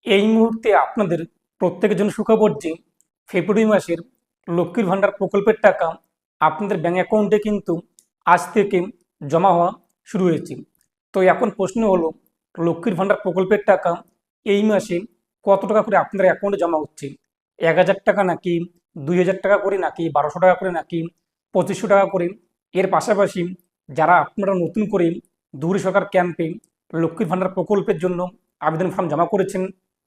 এই মুহূর্তে আপনাদের প্রত্যেকের জন্য সুখবর যে ফেব্রুয়ারি মাসের লক্ষ্মীর ভাণ্ডার প্রকল্পের টাকা আপনাদের ব্যাঙ্ক অ্যাকাউন্টে কিন্তু আজ থেকে জমা হওয়া শুরু হয়েছে। তো এখন প্রশ্ন হলো, লক্ষ্মীর ভাণ্ডার প্রকল্পের টাকা এই মাসে কত টাকা করে আপনাদের অ্যাকাউন্টে জমা হচ্ছে? ১,০০০ টাকা নাকি ২,০০০ টাকা করে নাকি ১,২০০ টাকা করে নাকি ২৫০০ টাকা করে? এর পাশাপাশি যারা আপনারা নতুন করে দুয়ারে সরকার ক্যাম্পে লক্ষ্মীর ভাণ্ডার প্রকল্পের জন্য আবেদন ফর্ম জমা করেছেন,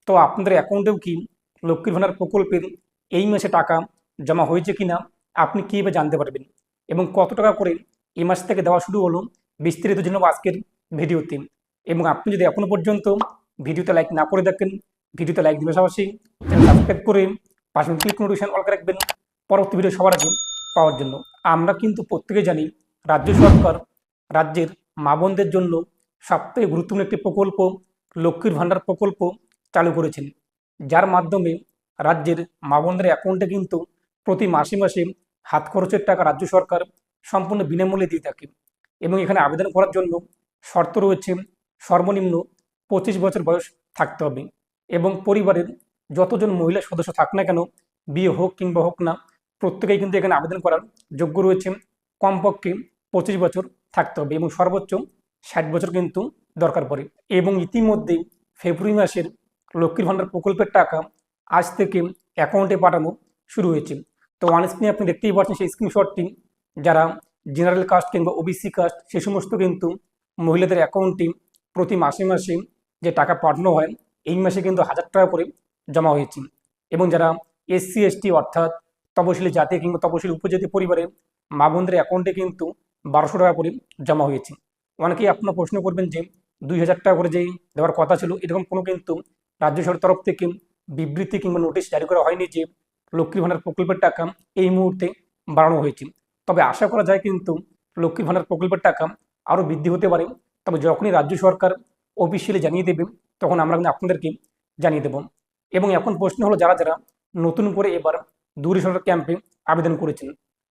তো আপনাদের অ্যাকাউন্টেও কি লক্ষ্মীর ভাণ্ডার প্রকল্পের এই মাসে টাকা জমা হয়েছে কিনা আপনি কীভাবে জানতে পারবেন এবং কত টাকা করে এই মাস থেকে দেওয়া শুরু হলো, বিস্তারিত জন্য আজকের ভিডিওতে। এবং আপনি যদি এখনো পর্যন্ত ভিডিওতে লাইক না করে দেখেন, ভিডিওতে লাইক দিবেন, পাশাপাশি চ্যানেল সাবস্ক্রাইব করে পাশে ক্লিক নোটিফিকেশন অল করে রাখবেন পরবর্তী ভিডিও সবার আগে পাওয়ার জন্য। আমরা কিন্তু প্রত্যেকে জানি রাজ্য সরকার রাজ্যের মা বোনদের জন্য সবথেকে গুরুত্বপূর্ণ একটি প্রকল্প লক্ষ্মীর ভাণ্ডার প্রকল্প চালু করেছেন, যার মাধ্যমে রাজ্যের মা বোনদের অ্যাকাউন্টে কিন্তু প্রতি মাসে মাসে হাত খরচের টাকা রাজ্য সরকার সম্পূর্ণ বিনামূল্যে দিয়ে থাকে। এবং এখানে আবেদন করার জন্য শর্ত রয়েছে, সর্বনিম্ন 25 বছর বয়স থাকতে হবে এবং পরিবারের যতজন মহিলা সদস্য থাক না কেন, বিয়ে হোক কিংবা হোক না, প্রত্যেকেই কিন্তু এখানে আবেদন করার যোগ্য রয়েছে। কমপক্ষে 25 বছর থাকতে হবে এবং সর্বোচ্চ 60 বছর কিন্তু দরকার পড়ে। এবং ইতিমধ্যেই ফেব্রুয়ারি মাসের লক্ষ্মীর ভাণ্ডার প্রকল্পের টাকা আজ থেকে অ্যাকাউন্টে পাঠানো শুরু হয়েছে। তো অন স্ক্রিনে আপনি দেখতেই পাচ্ছেন সেই স্ক্রিনশটটি। যারা জেনারেল কাস্ট কিংবা ওবিসি কাস্ট, সে সমস্ত কিন্তু মহিলাদের অ্যাকাউন্টে প্রতি মাসে মাসে যে টাকা পাঠানো হয়, এই মাসে কিন্তু 1,000 টাকা করে জমা হয়েছে। এবং যারা এসসি এসটি অর্থাৎ তপশিলি জাতি কিংবা তপশিলি উপজাতি পরিবারের মা বোনদের অ্যাকাউন্টে কিন্তু 1,200 টাকা করে জমা হয়েছে। অনেকেই আপনার প্রশ্ন করবেন যে 2,000 টাকা করে যে দেওয়ার কথা ছিল, এরকম কোনো কিন্তু রাজ্য সরকারের তরফ থেকে বিবৃতি কিংবা নোটিশ জারি করা হয়নি যে লক্ষ্মীর ভাণ্ডার প্রকল্পের টাকা এই মুহূর্তে বাড়ানো হয়েছে। তবে আশা করা যায় কিন্তু লক্ষ্মীর ভাণ্ডার প্রকল্পের টাকা আরও বৃদ্ধি হতে পারে। তবে যখনই রাজ্য সরকার অফিসিয়ালি জানিয়ে দেবে, তখন আমরা কিন্তু আপনাদেরকে জানিয়ে দেব। এবং এখন প্রশ্ন হলো, যারা যারা নতুন করে এবার দুয়ারে সরকার ক্যাম্পে আবেদন করেছেন,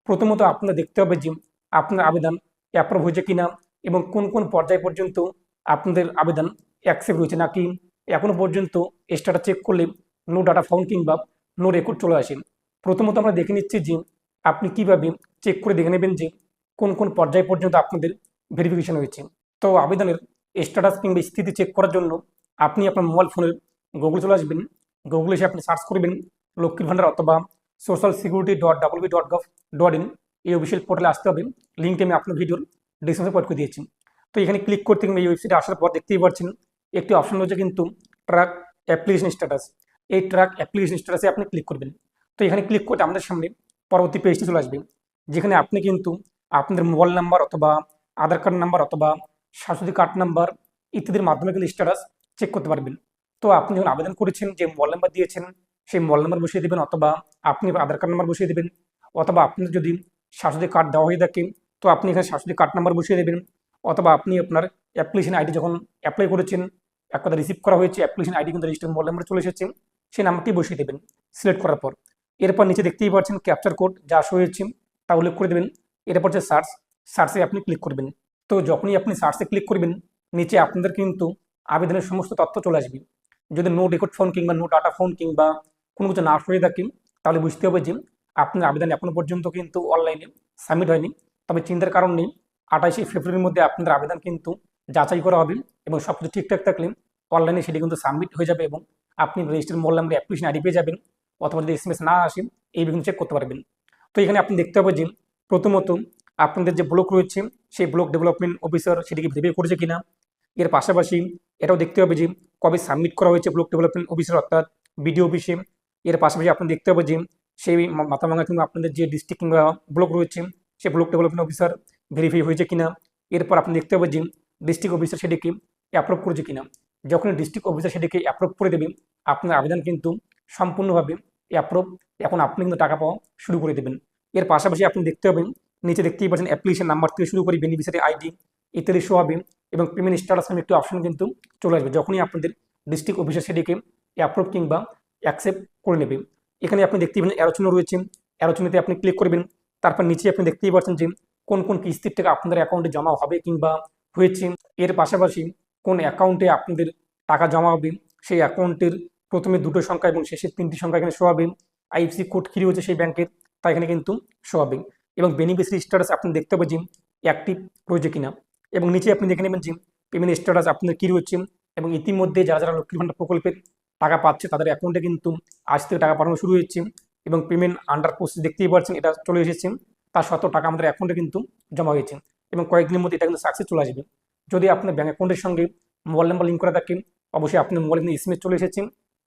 প্রথমত আপনারা দেখতে হবে যে আপনার আবেদন অ্যাপ্রুভ হয়েছে কিনা এবং কোন কোন পর্যায় পর্যন্ত আপনাদের আবেদন অ্যাকসেপ্ট হয়েছে, নাকি এখনো পর্যন্ত স্ট্যাটাস চেক করলে নো ডাটা ফাউন্ড কিংবা নো রেকর্ড চলে আসে। প্রথমত আমরা দেখে নিচ্ছি যে আপনি কিভাবে চেক করে দেখে নেবেন যে কোন কোন পর্যায় পর্যন্ত আপনাদের ভেরিফিকেশন হয়েছে। তো আবেদনের স্ট্যাটাস কিংবা স্থিতি চেক করার জন্য আপনি আপনার মোবাইল ফোনের গুগল চলে আসবেন। গুগলে এসে আপনি সার্চ করবেন লক্ষ্মীর ভাণ্ডার অথবা social security.wb.gov.in, এই অফিসিয়াল পোর্টালে আসতে হবে। লিঙ্কটি আমি আপনার ভিডিওর ডিসক্রিপশনে প্রোভাইড করে দিয়েছি। তো এখানে ক্লিক করতে গেলে এই ওয়েবসাইটে আসার পর দেখতেই পাচ্ছেন একটি অপশন রয়েছে কিন্তু ট্র্যাক অ্যাপ্লিকেশন স্ট্যাটাস। এই ট্র্যাক অ্যাপ্লিকেশন স্ট্যাটাসে আপনি ক্লিক করবেন। তো এখানে ক্লিক করতে আমাদের সামনে পরবর্তী পেজটি চলে আসবে, যেখানে আপনি কিন্তু আপনাদের মোবাইল নাম্বার অথবা আধার কার্ড নাম্বার অথবা স্বাস্থ্য কার্ড নাম্বার ইত্যাদির মাধ্যমে কিন্তু স্ট্যাটাস চেক করতে পারবেন। তো আপনি যখন আবেদন করেছেন, যে মোবাইল নাম্বার দিয়েছেন সেই মোবাইল নাম্বার বসিয়ে দেবেন, অথবা আপনি আধার কার্ড নাম্বার বসিয়ে দেবেন, অথবা আপনার যদি স্বাস্থ্য কার্ড দেওয়া হয়ে থাকে তো আপনি এখানে স্বাস্থ্য কার্ড নাম্বার বসিয়ে দেবেন, অথবা আপনি আপনার অ্যাপ্লিকেশন আইডি যখন অ্যাপ্লাই করেছেন, এক কথা রিসিভ করা হয়েছে, অ্যাপ্লিকেশন আইডি কিন্তু রেজিস্টার মোবাইল নাম্বার চলে এসেছে, সেই নাম্বারটি বসিয়ে দেবেন সিলেক্ট করার পর। এরপর নিচে দেখতেই পাচ্ছেন ক্যাপচার কোড যা শো হয়েছে তা উল্লেখ করে দেবেন। এরপর যে সার্চে আপনি ক্লিক করবেন। তো যখনই আপনি সার্চে ক্লিক করবেন, নিচে আপনাদের কিন্তু আবেদনের সমস্ত তথ্য চলে আসবে। যদি নো রেকর্ড ফোন কিংবা নো ডাটা ফোন কিংবা কোনো কিছু না হয়ে থাকে, তাহলে বুঝতে হবে যে আপনার আবেদন এখনো পর্যন্ত কিন্তু অনলাইনে সাবমিট হয়নি। তবে চিন্তার কারণ নেই, 28শে ফেব্রুয়ারির মধ্যে আপনাদের আবেদন কিন্তু যাচাই করা হবে এবং সব কিছু ঠিকঠাক থাকলে অনলাইনে সেটি কিন্তু সাবমিট হয়ে যাবে এবং আপনি register mobile number application ID পেয়ে যাবেন, অথবা যদি এসএমএস না আসে এই কিন্তু চেক করতে পারবেন। তো এখানে আপনি দেখতে হবে যে প্রথমত আপনাদের যে ব্লক রয়েছে সেই ব্লক ডেভেলপমেন্ট অফিসার সেটিকে ভেরিফাই করেছে কিনা। এর পাশাপাশি এটাও দেখতে হবে যে কবে সাবমিট করা হয়েছে ব্লক ডেভেলপমেন্ট অফিসার অর্থাৎ বিডিও অফিসে। এর পাশাপাশি আপনি দেখতে হবে যে সেই মাথাভাঙা কিংবা আপনাদের যে ডিস্ট্রিক্ট কিংবা ব্লক রয়েছে সেই ব্লক ডেভেলপমেন্ট অফিসার ভেরিফাই হয়েছে কিনা। এরপর আপনি দেখতে হবে যে ডিস্ট্রিক্ট অফিসার সেটিকে অ্যাপ্রুভ করেছে কিনা। যখন ডিস্ট্রিক্ট অফিসার সেটিকে অ্যাপ্রুভ করে দেবে, আপনার আবেদন কিন্তু সম্পূর্ণভাবে অ্যাপ্রুভ। এখন আপনি কিন্তু টাকা পাওয়া শুরু করে দেবেন। এর পাশাপাশি আপনি দেখতে হবেন নিচে দেখতেই পাচ্ছেন অ্যাপ্লিকেশন নাম্বার থেকে শুরু করে বেনিফিশিয়ারি আইডি ইত্যাদি শো হবে এবং পেমেন্ট স্ট্যাটাস নামে একটি অপশন কিন্তু চলে আসবে, যখনই আপনাদের ডিস্ট্রিক্ট অফিসার সেটিকে অ্যাপ্রুভ কিংবা অ্যাকসেপ্ট করে নেবে। এখানে আপনি দেখতেই পাচ্ছেন অ্যারো চিহ্ন রয়েছে, অ্যারো চিহ্নতে আপনি ক্লিক করবেন। তারপর নিচে আপনি দেখতেই পাচ্ছেন যে কোন কোন কিস্তির টাকা আপনাদের অ্যাকাউন্টে জমা হবে কিংবা হয়েছে। এর পাশাপাশি কোন অ্যাকাউন্টে আপনাদের টাকা জমা হবে সেই অ্যাকাউন্টের প্রথমে দুটো সংখ্যা এবং শেষের তিনটি সংখ্যা এখানে শো হবে। আইএফসি কোড কি রয়েছে সেই ব্যাংকের তা এখানে কিন্তু শো হবে। এবং বেনিফিশিয়ারি স্ট্যাটাস আপনি দেখতে পাবেন যে অ্যাক্টিভ রয়েছে কিনা, এবং নিচে আপনি দেখে নেবেন যে পেমেন্ট স্ট্যাটাস আপনার কী রয়েছে। এবং ইতিমধ্যে যারা যারা লক্ষ্মীর ভান্ডার প্রকল্পের টাকা পাচ্ছে তাদের অ্যাকাউন্টে কিন্তু আজ থেকে টাকা পাঠানো শুরু হয়েছে, এবং পেমেন্ট আন্ডার প্রসেস দেখতেই পাচ্ছেন এটা চলে এসেছে। তার সত্ত্বেও টাকা আমাদের অ্যাকাউন্টে কিন্তু জমা হয়েছে, এবং কয়েকদিনের মধ্যে এটা কিন্তু সাকসেস চলে আসবে। যদি আপনার ব্যাঙ্ক অ্যাকাউন্টের সঙ্গে মোবাইল নাম্বার লিঙ্ক করা থাকে, অবশ্যই আপনার মোবাইলে কিন্তু এসএমএস চলে এসেছে।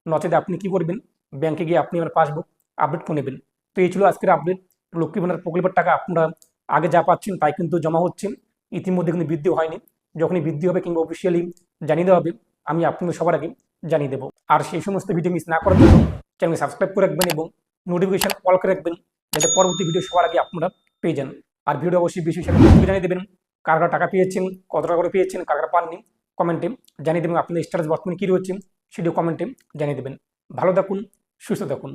নচেত আপনি কি করবেন, ব্যাংকে গিয়ে আপনি আমার পাসবুক আপডেট করে নেবেন। তো এই ছিল আজকের আপডেট। লক্ষ্মী ভান্ডার প্রকল্পের টাকা আপনারা আগে যা পাচ্ছেন তাই কিন্তু জমা হচ্ছে, ইতিমধ্যে কিন্তু বৃদ্ধি হয়নি। যখনই বৃদ্ধি হবে কিংবা অফিসিয়ালি জানিয়ে দেওয়া হবে, আমি আপনাদের সবার আগে জানিয়ে দেবো। আর সেই সমস্ত ভিডিও মিস না করার জন্য চ্যানেল সাবস্ক্রাইব করে রাখবেন এবং নোটিফিকেশন অল করে রাখবেন, যাতে পরবর্তী ভিডিও সবার আগে আপনারা পেয়ে যান। আর ভিডিও অবশ্যই বেশি হিসাবে জানিয়ে দেবেন কার কার টাকা পেয়েছেন, কত টাকা করে পেয়েছেন, কার কার পাননি, কমেন্টে জানিয়ে দেবেন। আপনাদের স্ট্যাটাস বর্তমানে কী রয়েছে সেটিও কমেন্টে জানিয়ে দেবেন। ভালো থাকুন, সুস্থ থাকুন।